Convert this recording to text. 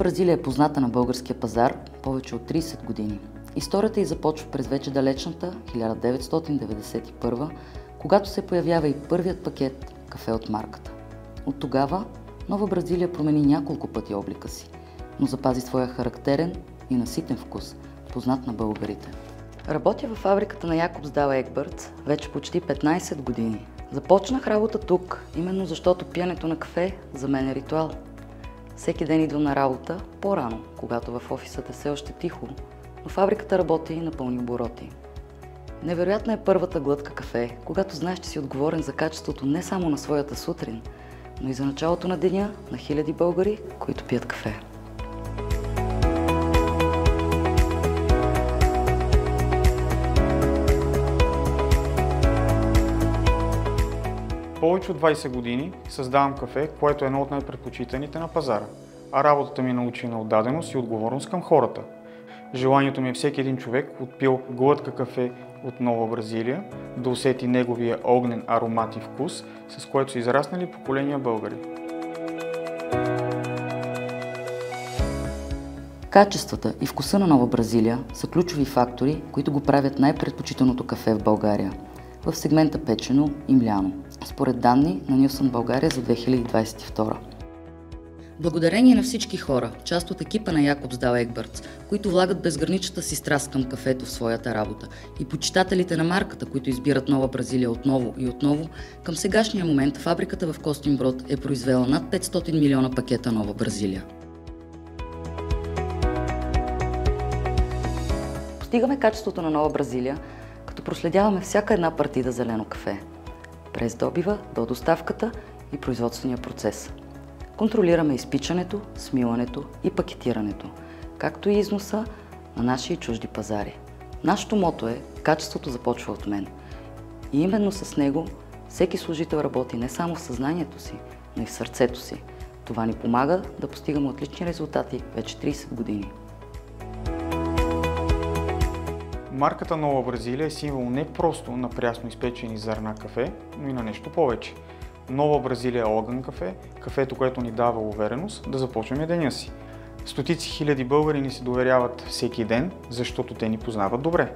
Бразилия е позната на българския пазар повече от 30 години. Историята й започва през вече далечната 1991, когато се появява и първият пакет кафе от марката. От тогава Нова Бразилия промени няколко пъти облика си, но запази своя характерен и наситен вкус, познат на българите. Работя във фабриката на Якобсдал Егбъртс вече почти 15 години. Започнах работа тук, именно защото пиенето на кафе за мен е ритуал. Всеки ден идвам на работа по-рано, когато в офисът е все още тихо, но фабриката работи и напълни обороти. Невероятна е първата глътка кафе, когато знаеш, че си отговорен за качеството не само на своята сутрин, но и за началото на деня на хиляди българи, които пият кафе. Повече от 20 години създавам кафе, което е едно от най-предпочитаните на пазара, а работата ми научи на отдаденост и отговорност към хората. Желанието ми е всеки един човек, отпил глътка кафе от Нова Бразилия, да усети неговия огнен аромат и вкус, с който са израснали поколения българи. Качествата и вкуса на Нова Бразилия са ключови фактори, които го правят най-предпочитаното кафе в България, в сегмента печено и мляно, според данни на Нилсън България за 2022. Благодарение на всички хора, част от екипа на Якобсдал Егбъртс, които влагат безграничната си страст към кафето в своята работа, и почитателите на марката, които избират Нова Бразилия отново и отново, към сегашния момент фабриката в Костинброд е произвела над 500 милиона пакета Нова Бразилия. Постигаме качеството на Нова Бразилия, като проследяваме всяка една партида зелено кафе, през добива до доставката и производствения процес. Контролираме изпичането, смилането и пакетирането, както и износа на наши и чужди пазари. Нашето мото е "Качеството започва от мен". И именно с него всеки служител работи не само в съзнанието си, но и в сърцето си. Това ни помага да постигаме отлични резултати вече 30 години. Марката Нова Бразилия е символ не просто на прясно изпечени зърна кафе, но и на нещо повече. Нова Бразилия е огън кафе, кафето, което ни дава увереност да започваме деня си. Стотици хиляди българи ни се доверяват всеки ден, защото те ни познават добре.